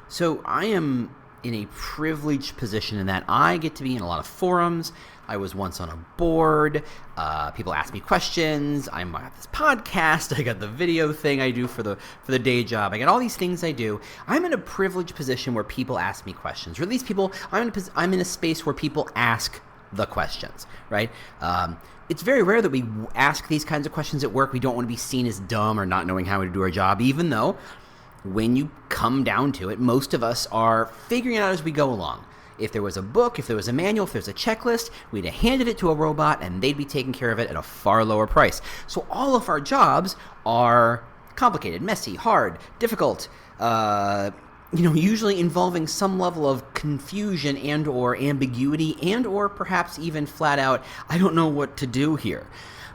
So I am in a privileged position in that I get to be in a lot of forums. I was once on a board. People ask me questions. I'm on this podcast. I got the video thing I do for the day job. I got all these things I do. I'm in a privileged position where people ask me questions, or at least I'm in a space where people ask the questions, right? It's very rare that we ask these kinds of questions at work. We don't want to be seen as dumb or not knowing how to do our job, even though when you come down to it, most of us are figuring it out as we go along. If there was a book, if there was a manual, if there's a checklist, we'd have handed it to a robot and they'd be taking care of it at a far lower price. So all of our jobs are complicated, messy, hard, difficult, usually involving some level of confusion and or ambiguity and or perhaps even flat out, I don't know what to do here.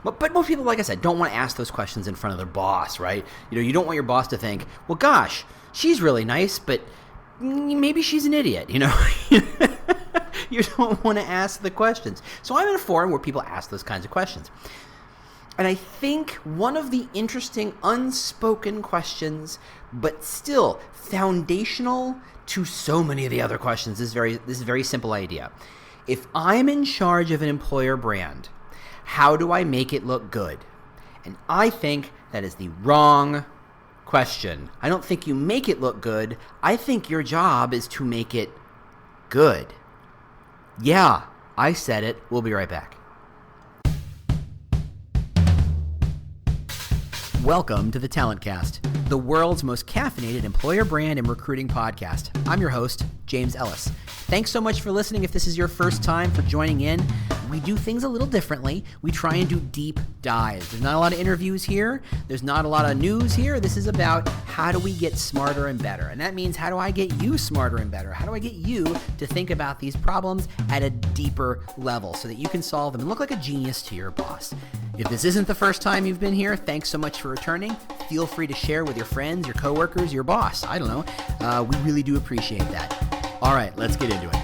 But most people, like I said, don't want to ask those questions in front of their boss, right? You don't want your boss to think, well, gosh, she's really nice, but maybe she's an idiot, You don't want to ask the questions. So I'm in a forum where people ask those kinds of questions. And I think one of the interesting unspoken questions, but still foundational to so many of the other questions, is this very simple idea. If I'm in charge of an employer brand, how do I make it look good? And I think that is the wrong question. I don't think you make it look good. I think your job is to make it good. Yeah, I said it. We'll be right back. Welcome to the Talent Cast, the world's most caffeinated employer brand and recruiting podcast. I'm your host, James Ellis. Thanks so much for listening. If this is your first time for joining in, we do things a little differently. We try and do deep dives. There's not a lot of interviews here. There's not a lot of news here. This is about how do we get smarter and better. And that means how do I get you smarter and better? How do I get you to think about these problems at a deeper level so that you can solve them and look like a genius to your boss? If this isn't the first time you've been here, thanks so much for returning. Feel free to share with your friends, your coworkers, your boss. I don't know. We really do appreciate that. All right, let's get into it.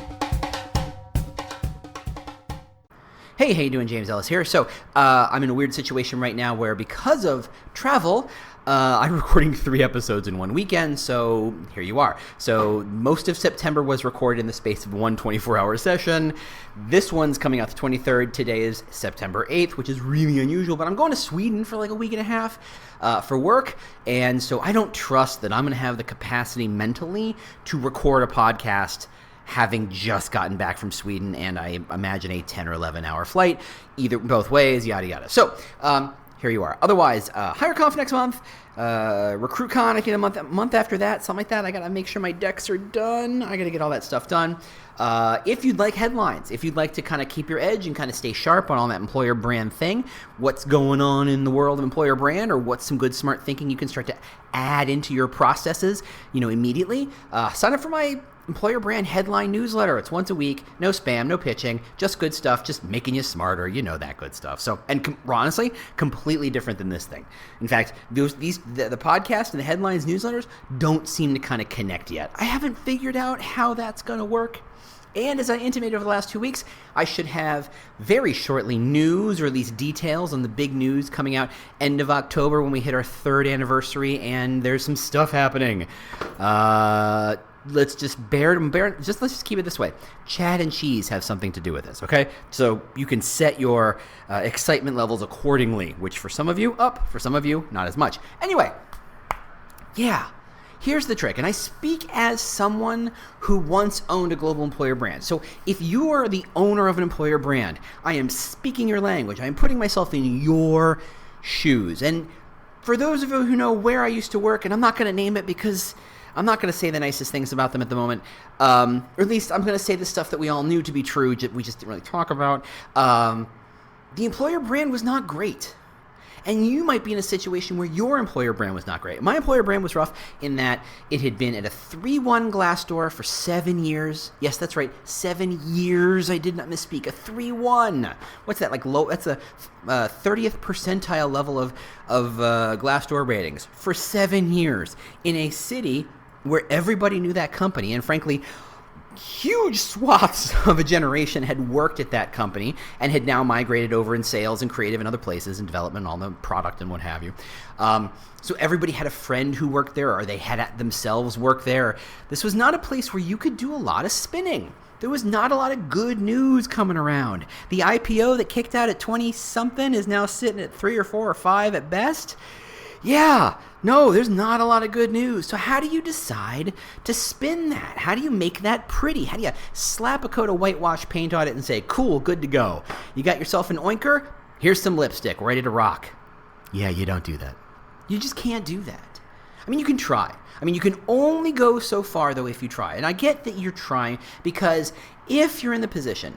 Hey, how you doing? James Ellis here. So I'm in a weird situation right now where because of travel, I'm recording 3 episodes in one weekend, so here you are. So most of September was recorded in the space of one 24-hour session. This one's coming out the 23rd. Today is September 8th, which is really unusual, but I'm going to Sweden for like a week and a half for work, and so I don't trust that I'm going to have the capacity mentally to record a podcast having just gotten back from Sweden, and I imagine a 10 or 11-hour flight, both ways, yada, yada. So, here you are. Otherwise, HireConf next month, RecruitCon, I get a month after that, something like that. I got to make sure my decks are done. I got to get all that stuff done. If you'd like headlines, if you'd like to kind of keep your edge and kind of stay sharp on all that employer brand thing, what's going on in the world of employer brand, or what's some good smart thinking you can start to add into your processes, immediately, sign up for my employer brand headline newsletter. It's once a week, no spam, no pitching, just good stuff, just making you smarter, that good stuff. So, and honestly, completely different than this thing. In fact, the podcast and the headlines newsletters don't seem to kind of connect yet. I haven't figured out how that's going to work. And as I intimated over the last 2 weeks, I should have very shortly news, or at least details on the big news coming out end of October when we hit our 3rd anniversary, and there's some stuff happening. Let's just let's just keep it this way. Chad and cheese have something to do with this, okay? So you can set your excitement levels accordingly, which for some of you, up, for some of you, not as much. Anyway, yeah, here's the trick, and I speak as someone who once owned a global employer brand. So if you are the owner of an employer brand, I am speaking your language. I am putting myself in your shoes. And for those of you who know where I used to work, and I'm not going to name it because I'm not going to say the nicest things about them at the moment, or at least I'm going to say the stuff that we all knew to be true, we just didn't really talk about. The employer brand was not great. And you might be in a situation where your employer brand was not great. My employer brand was rough in that it had been at a 3.1 Glassdoor for 7 years. Yes, that's right, 7 years. I did not misspeak. A 3.1. What's that, like low? That's a 30th percentile level of Glassdoor ratings for 7 years in a city where everybody knew that company. And frankly, huge swaths of a generation had worked at that company and had now migrated over in sales and creative and other places and development and all the product and what have you. So everybody had a friend who worked there, or they had themselves work there. This was not a place where you could do a lot of spinning. There was not a lot of good news coming around. The IPO that kicked out at 20-something is now sitting at 3 or 4 or 5 at best. Yeah, no, there's not a lot of good news. So how do you decide to spin that? How do you make that pretty? How do you slap a coat of whitewash paint on it and say, cool, good to go? You got yourself an oinker? Here's some lipstick, ready to rock. Yeah, you don't do that. You just can't do that. I mean, you can try. I mean, you can only go so far, though, if you try. And I get that you're trying, because if you're in the position,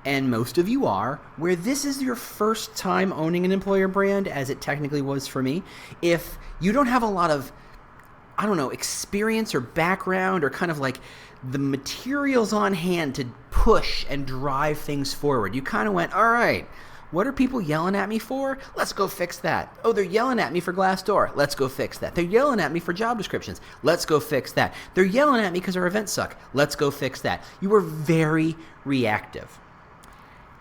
and most of you are, where this is your first time owning an employer brand, as it technically was for me, if you don't have a lot of, I don't know, experience or background or kind of like the materials on hand to push and drive things forward, you kind of went, all right, what are people yelling at me for? Let's go fix that. Oh, they're yelling at me for Glassdoor. Let's go fix that. They're yelling at me for job descriptions. Let's go fix that. They're yelling at me because our events suck. Let's go fix that. You were very reactive.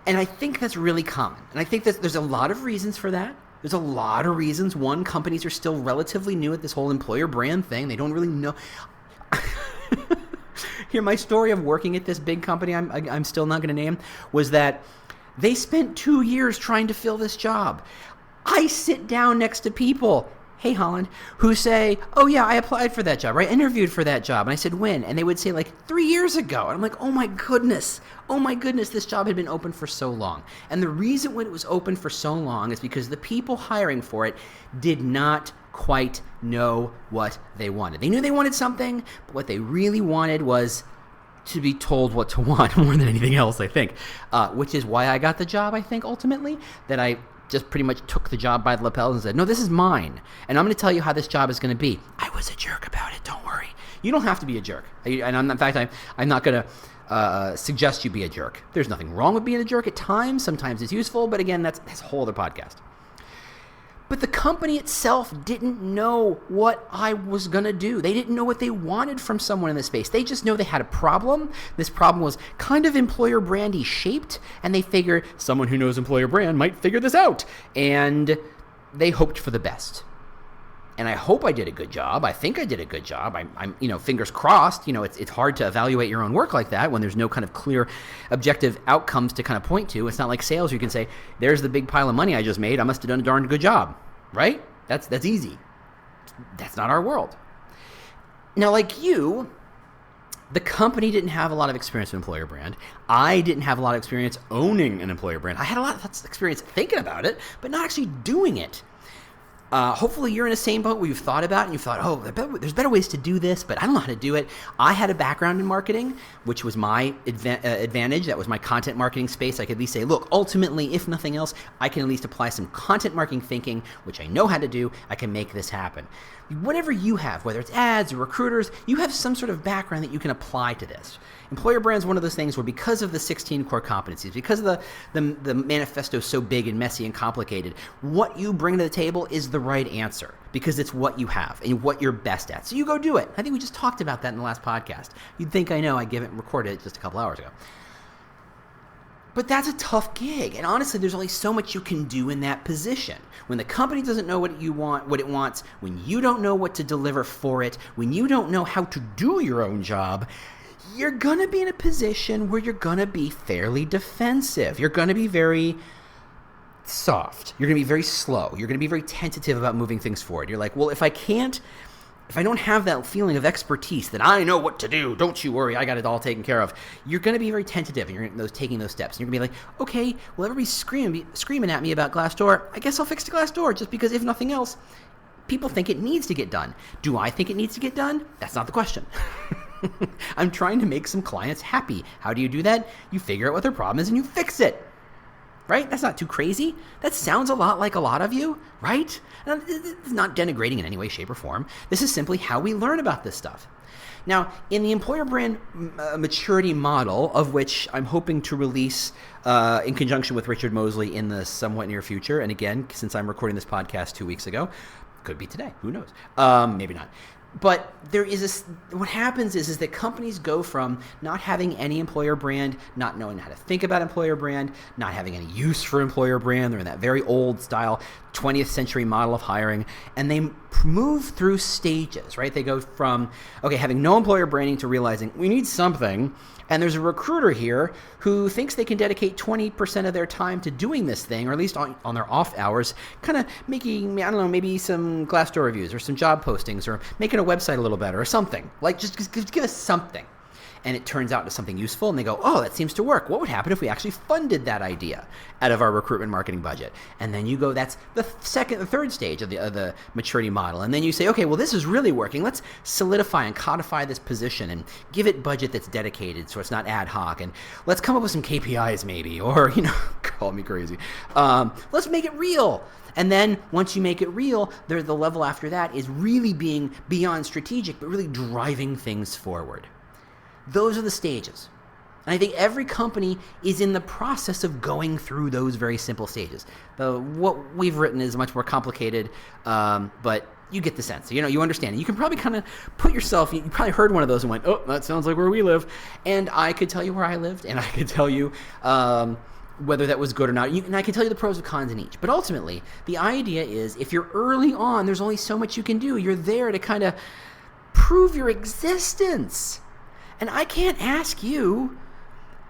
And I think that's really common. And I think that there's a lot of reasons for that. There's a lot of reasons. One, companies are still relatively new at this whole employer brand thing. They don't really know. Here, my story of working at this big company I'm still not going to name was that they spent 2 years trying to fill this job. I sit down next to people, hey Holland, who say, oh yeah, I applied for that job, or I interviewed for that job. And I said, when? And they would say like 3 years ago. And I'm like, oh my goodness, this job had been open for so long. And the reason when it was open for so long is because the people hiring for it did not quite know what they wanted. They knew they wanted something, but what they really wanted was to be told what to want more than anything else, I think, which is why I got the job, I think, ultimately, that I just pretty much took the job by the lapels and said, no, this is mine, and I'm going to tell you how this job is going to be. I was a jerk about it, don't worry. You don't have to be a jerk. And in fact, I'm not going to suggest you be a jerk. There's nothing wrong with being a jerk at times. Sometimes it's useful, but again, that's a whole other podcast. But the company itself didn't know what I was going to do. They didn't know what they wanted from someone in this space. They just know they had a problem. This problem was kind of employer brandy shaped, and they figured someone who knows employer brand might figure this out. And they hoped for the best. And I hope I did a good job. I think I did a good job. I'm fingers crossed. It's hard to evaluate your own work like that when there's no kind of clear objective outcomes to kind of point to. It's not like sales. You can say, there's the big pile of money I just made. I must have done a darn good job, right? That's easy. That's not our world. Now, like you, the company didn't have a lot of experience with employer brand. I didn't have a lot of experience owning an employer brand. I had a lot of experience thinking about it, but not actually doing it. Hopefully you're in the same boat where you've thought about it and you've thought, oh, there's better ways to do this, but I don't know how to do it. I had a background in marketing, which was my advantage. That was my content marketing space. I could at least say, look, ultimately, if nothing else, I can at least apply some content marketing thinking, which I know how to do. I can make this happen. Whatever you have, whether it's ads or recruiters, you have some sort of background that you can apply to this. Employer brand is one of those things where because of the 16 core competencies, because of the manifesto so big and messy and complicated, what you bring to the table is the right answer because it's what you have and what you're best at. So you go do it. I think we just talked about that in the last podcast. You'd think I know. I recorded it just a couple hours ago. But that's a tough gig. And honestly, there's only so much you can do in that position. When the company doesn't know what it wants, when you don't know what to deliver for it, when you don't know how to do your own job, you're going to be in a position where you're going to be fairly defensive. You're going to be very soft. You're going to be very slow. You're going to be very tentative about moving things forward. You're like, well, if I don't have that feeling of expertise that I know what to do, don't you worry, I got it all taken care of, you're going to be very tentative and you're taking those steps. And you're going to be like, okay, well, everybody's screaming at me about Glassdoor. I guess I'll fix the Glassdoor just because if nothing else, people think it needs to get done. Do I think it needs to get done? That's not the question. I'm trying to make some clients happy. How do you do that? You figure out what their problem is and you fix it. Right? That's not too crazy. That sounds a lot like a lot of you, right? And it's not denigrating in any way, shape, or form. This is simply how we learn about this stuff. Now, in the employer brand maturity model, of which I'm hoping to release in conjunction with Richard Mosley in the somewhat near future, and again, since I'm recording this podcast 2 weeks ago, could be today, who knows? Maybe not. But there is what happens is that companies go from not having any employer brand, not knowing how to think about employer brand, not having any use for employer brand. They're in that very old style 20th century model of hiring, and they move through stages, right? They go from, okay, having no employer branding to realizing we need something, and there's a recruiter here who thinks they can dedicate 20% of their time to doing this thing, or at least on their off hours, kind of making, I don't know, maybe some Glassdoor reviews or some job postings or making a website a little better or something. Like, just give us something. And it turns out to something useful, and they go, oh, that seems to work. What would happen if we actually funded that idea out of our recruitment marketing budget? And then you go, that's the third stage of the maturity model. And then you say, okay, well, this is really working. Let's solidify and codify this position and give it budget that's dedicated so it's not ad hoc. And let's come up with some KPIs maybe, or, call me crazy. Let's make it real. And then once you make it real, the level after that is really being beyond strategic, but really driving things forward. Those are the stages. And I think every company is in the process of going through those very simple stages. What we've written is much more complicated, but you get the sense. You understand. You can probably kind of put yourself, you probably heard one of those and went, oh, that sounds like where we live. And I could tell you where I lived, and I could tell you whether that was good or not. And I can tell you the pros and cons in each. But ultimately, the idea is if you're early on, there's only so much you can do. You're there to kind of prove your existence. And I can't ask you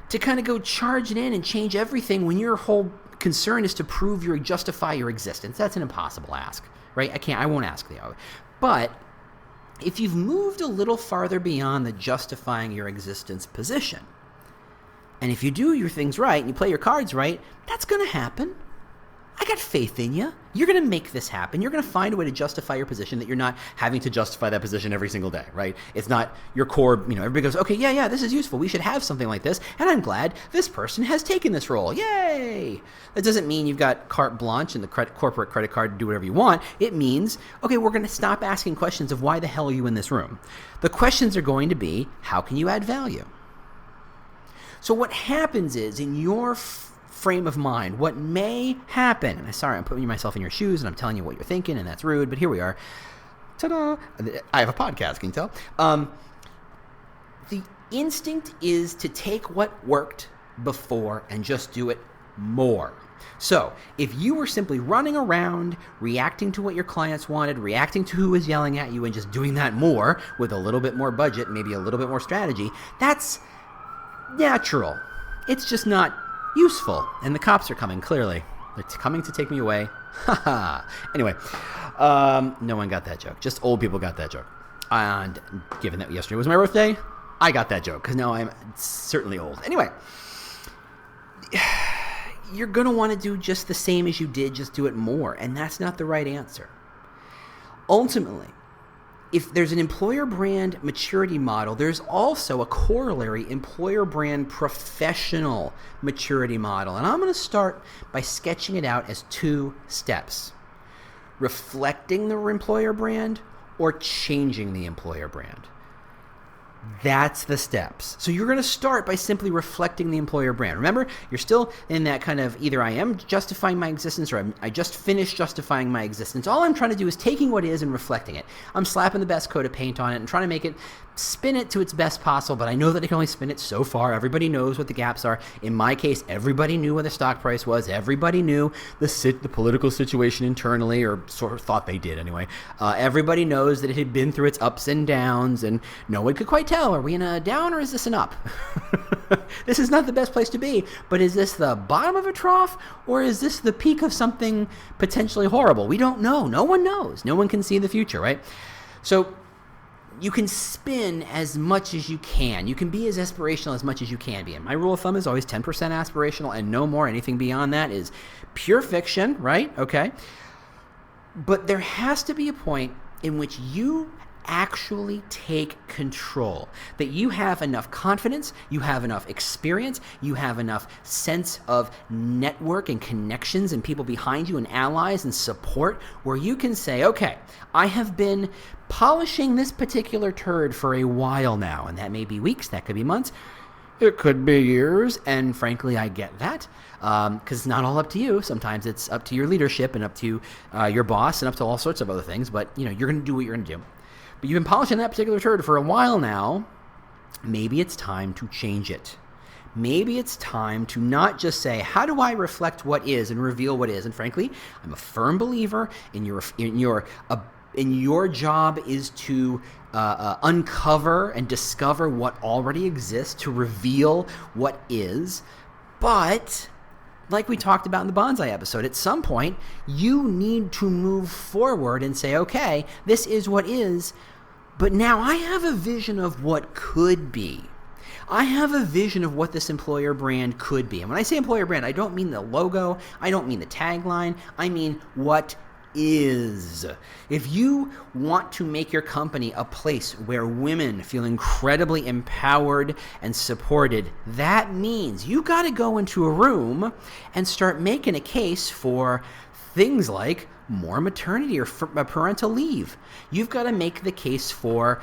to kind of go charging in and change everything when your whole concern is to justify your existence. That's an impossible ask, right? I won't ask the. But if you've moved a little farther beyond the justifying your existence position, and if you do your things right and you play your cards right, that's going to happen. I got faith in you. You're going to make this happen. You're going to find a way to justify your position that you're not having to justify that position every single day, right? It's not your core, everybody goes, okay, yeah, this is useful. We should have something like this. And I'm glad this person has taken this role. Yay! That doesn't mean you've got carte blanche and the corporate credit card to do whatever you want. It means, okay, we're going to stop asking questions of why the hell are you in this room? The questions are going to be, how can you add value? So what happens is in your frame of mind, what may happen, and sorry, I'm putting myself in your shoes and I'm telling you what you're thinking, and that's rude, but here we are. Ta-da! I have a podcast, can you tell? The instinct is to take what worked before and just do it more. So if you were simply running around, reacting to what your clients wanted, reacting to who was yelling at you, and just doing that more with a little bit more budget, maybe a little bit more strategy, that's natural. It's just not useful. And the cops are coming, clearly. They're coming to take me away. Anyway, no one got that joke. Just old people got that joke. And given that yesterday was my birthday, I got that joke because now I'm certainly old. Anyway, you're going to want to do just the same as you did, just do it more. And that's not the right answer. Ultimately, if there's an employer brand maturity model, there's also a corollary employer brand professional maturity model. And I'm going to start by sketching it out as 2 steps. Reflecting the employer brand or changing the employer brand. That's the steps. So you're going to start by simply reflecting the employer brand. Remember, you're still in that kind of either I am justifying my existence or I just finished justifying my existence. All I'm trying to do is taking what is and reflecting it. I'm slapping the best coat of paint on it and trying to make it spin it to its best possible, but I know that I can only spin it so far. Everybody knows what the gaps are. In my case, everybody knew what the stock price was. Everybody knew the political situation internally, or sort of thought they did anyway. Everybody knows that it had been through its ups and downs, and no one could quite tell, are we in a down or is this an up? This is not the best place to be, but is this the bottom of a trough, or is this the peak of something potentially horrible? We don't know. No one knows. No one can see the future, right? So you can spin as much as you can. You can be as aspirational as much as you can be. And my rule of thumb is always 10% aspirational and no more. Anything beyond that is pure fiction, right? Okay. But there has to be a point in which you actually take control, that you have enough confidence, you have enough experience, you have enough sense of network and connections and people behind you and allies and support where you can say, okay, I have been polishing this particular turd for a while now, and that may be weeks, that could be months, it could be years, and frankly, I get that, because it's not all up to you. Sometimes it's up to your leadership and up to your boss and up to all sorts of other things, but you're going to do what you're going to do. but you've been polishing that particular turd for a while now. Maybe it's time to change it. Maybe it's time to not just say, how do I reflect what is and reveal what is? And frankly, I'm a firm believer in your job is to uncover and discover what already exists, to reveal what is. But like we talked about in the bonsai episode, at some point, you need to move forward and say, okay, this is what is, but now I have a vision of what could be. I have a vision of what this employer brand could be. And when I say employer brand, I don't mean the logo, I don't mean the tagline, I mean what is. If you want to make your company a place where women feel incredibly empowered and supported, that means you got to go into a room and start making a case for things like more maternity or parental leave. You've got to make the case for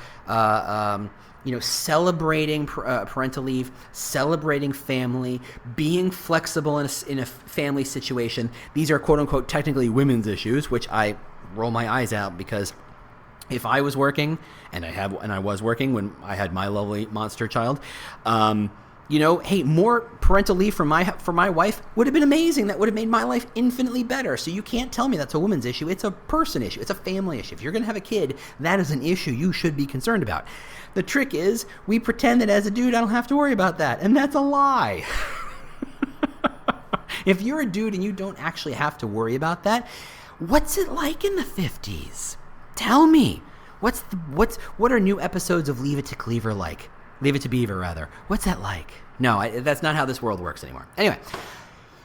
celebrating parental leave, celebrating family, being flexible in a family situation. These are quote unquote technically women's issues, which I roll my eyes out, because if I was working, and I was working when I had my lovely monster child, hey, more parental leave for my wife would have been amazing. That would have made my life infinitely better. So you can't tell me that's a woman's issue. It's a person issue. It's a family issue. If you're going to have a kid, that is an issue you should be concerned about. The trick is we pretend that as a dude I don't have to worry about that, and that's a lie. If you're a dude and you don't actually have to worry about that, what's it like in the 50s? Tell me. What are new episodes of Leave It to Cleaver like? Leave It to Beaver, rather. What's that like? No, that's not how this world works anymore. Anyway,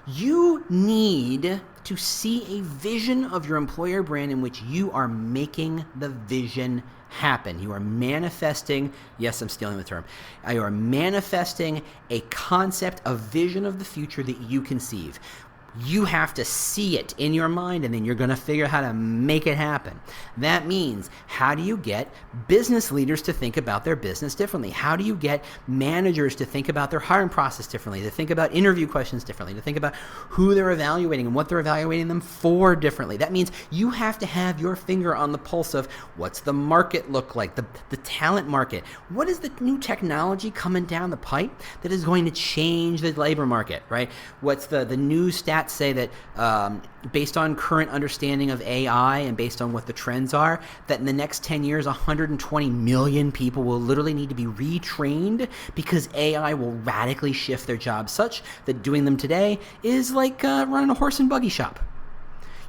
you need to see a vision of your employer brand in which you are making the vision happen. You are manifesting, yes, I'm stealing the term, you are manifesting a concept, a vision of the future that you conceive. You have to see it in your mind, and then you're going to figure out how to make it happen. That means, how do you get business leaders to think about their business differently? How do you get managers to think about their hiring process differently, to think about interview questions differently, to think about who they're evaluating and what they're evaluating them for differently? That means you have to have your finger on the pulse of what's the market look like, the talent market. What is the new technology coming down the pipe that is going to change the labor market, right? What's the new stats say that based on current understanding of AI and based on what the trends are, that in the next 10 years, 120 million people will literally need to be retrained because AI will radically shift their jobs such that doing them today is like running a horse and buggy shop.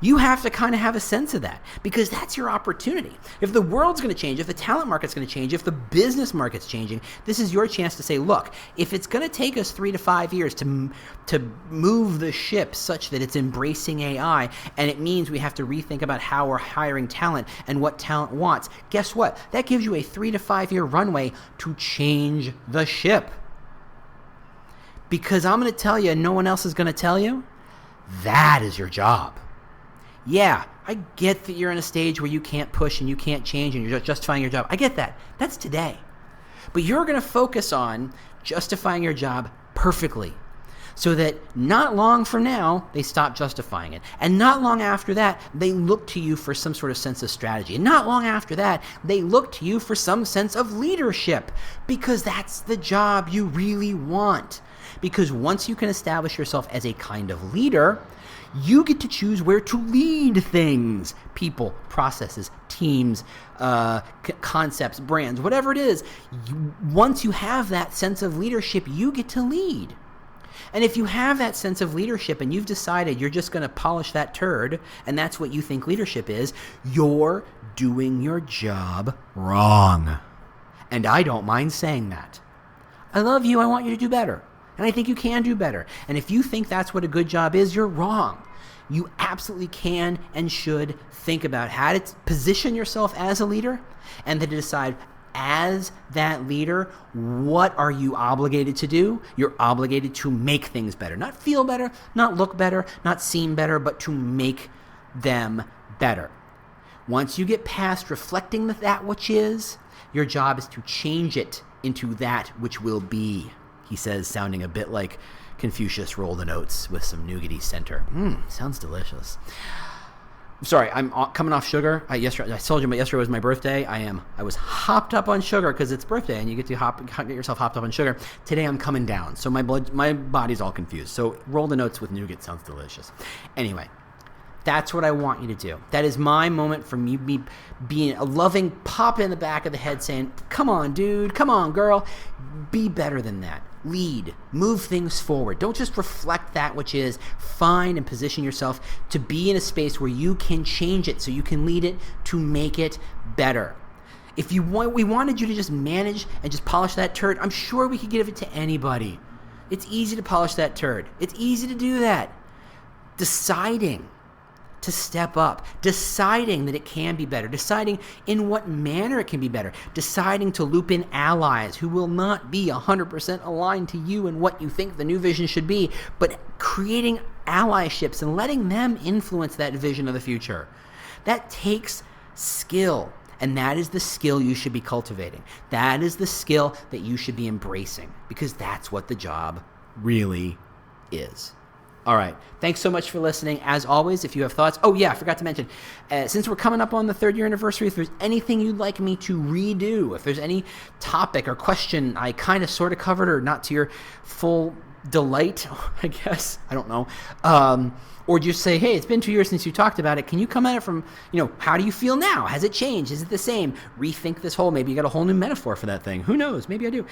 You have to kind of have a sense of that, because that's your opportunity. If the world's going to change, if the talent market's going to change, if the business market's changing, this is your chance to say, look, if it's going to take us 3 to 5 years to move the ship such that it's embracing AI, and it means we have to rethink about how we're hiring talent and what talent wants, guess what? That gives you a 3 to 5 year runway to change the ship. Because I'm going to tell you, and no one else is going to tell you, that is your job. Yeah, I get that you're in a stage where you can't push and you can't change and you're justifying your job. I get that. That's today. But you're going to focus on justifying your job perfectly so that not long from now, they stop justifying it. And not long after that, they look to you for some sort of sense of strategy. And not long after that, they look to you for some sense of leadership, because that's the job you really want. Because once you can establish yourself as a kind of leader, you get to choose where to lead things, people, processes, teams, concepts, brands, whatever it is. Once you have that sense of leadership, you get to lead. And if you have that sense of leadership and you've decided you're just going to polish that turd and that's what you think leadership is, you're doing your job wrong. And I don't mind saying that. I love you. I want you to do better. And I think you can do better. And if you think that's what a good job is, you're wrong. You absolutely can and should think about how to position yourself as a leader, and then to decide, as that leader, what are you obligated to do? You're obligated to make things better. Not feel better, not look better, not seem better, but to make them better. Once you get past reflecting that which is, your job is to change it into that which will be. He says, sounding a bit like Confucius rolled the oats with some nougaty center. Sounds delicious. Sorry, I'm coming off sugar. Yesterday, I told you, yesterday was my birthday. I was hopped up on sugar because it's birthday, and you get to get yourself hopped up on sugar. Today, I'm coming down, so my body's all confused. So roll the notes with nougat sounds delicious. Anyway, that's what I want you to do. That is my moment for me being a loving pop in the back of the head, saying, "Come on, dude. Come on, girl. Be better than that." Lead, move things forward. Don't just reflect that which is. Find and position yourself to be in a space where you can change it so you can lead it to make it better. If we wanted you to just manage and just polish that turd, I'm sure we could give it to anybody. It's easy to polish that turd. It's easy to do that. Deciding to step up, deciding that it can be better, deciding in what manner it can be better, deciding to loop in allies who will not be 100% aligned to you and what you think the new vision should be, but creating allyships and letting them influence that vision of the future. That takes skill, and that is the skill you should be cultivating. That is the skill that you should be embracing, because that's what the job really is. All right. Thanks so much for listening. As always, if you have thoughts, I forgot to mention, since we're coming up on the 3rd year anniversary, if there's anything you'd like me to redo, if there's any topic or question I kind of sort of covered or not to your full delight, I guess, I don't know, or just say, hey, it's been 2 years since you talked about it. Can you come at it from, how do you feel now? Has it changed? Is it the same? Rethink this whole, maybe you got a whole new metaphor for that thing. Who knows? Maybe I do.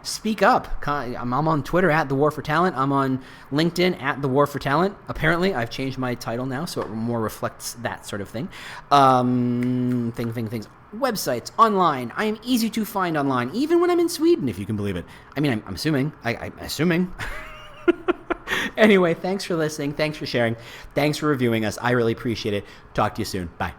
Speak up. I'm on Twitter at The War for Talent. I'm on LinkedIn at The War for Talent. Apparently, I've changed my title now, so it more reflects that sort of thing. Things. Websites, online. I am easy to find online, even when I'm in Sweden, if you can believe it. I mean, I'm assuming. I'm assuming. Anyway, thanks for listening. Thanks for sharing. Thanks for reviewing us. I really appreciate it. Talk to you soon. Bye.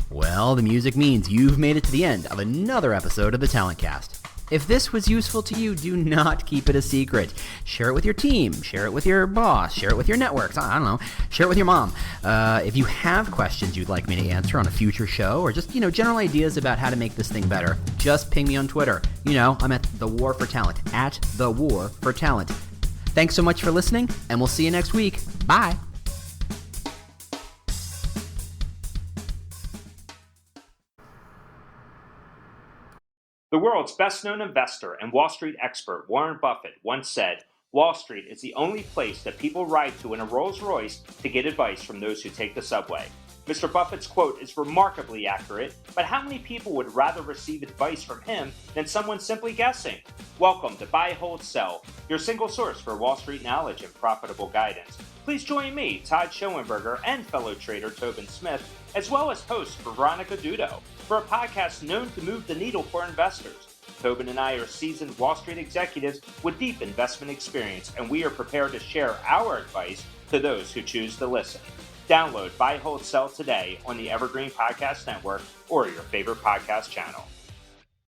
Well, the music means you've made it to the end of another episode of the Talent Cast. If this was useful to you, do not keep it a secret. Share it with your team. Share it with your boss. Share it with your networks. I don't know. Share it with your mom. If you have questions you'd like me to answer on a future show, or just, general ideas about how to make this thing better, just ping me on Twitter. I'm at The War for Talent, at The War for Talent. Thanks so much for listening, and we'll see you next week. Bye. The world's best-known investor and Wall Street expert Warren Buffett once said, "Wall Street is the only place that people ride to in a Rolls-Royce to get advice from those who take the subway." Mr. Buffett's quote is remarkably accurate, but how many people would rather receive advice from him than someone simply guessing? Welcome to Buy, Hold, Sell, your single source for Wall Street knowledge and profitable guidance. Please join me, Todd Schoenberger, and fellow trader Tobin Smith, as well as host Veronica Dudo, for a podcast known to move the needle for investors. Tobin and I are seasoned Wall Street executives with deep investment experience, and we are prepared to share our advice to those who choose to listen. Download Buy, Hold, Sell today on the Evergreen Podcast Network or your favorite podcast channel.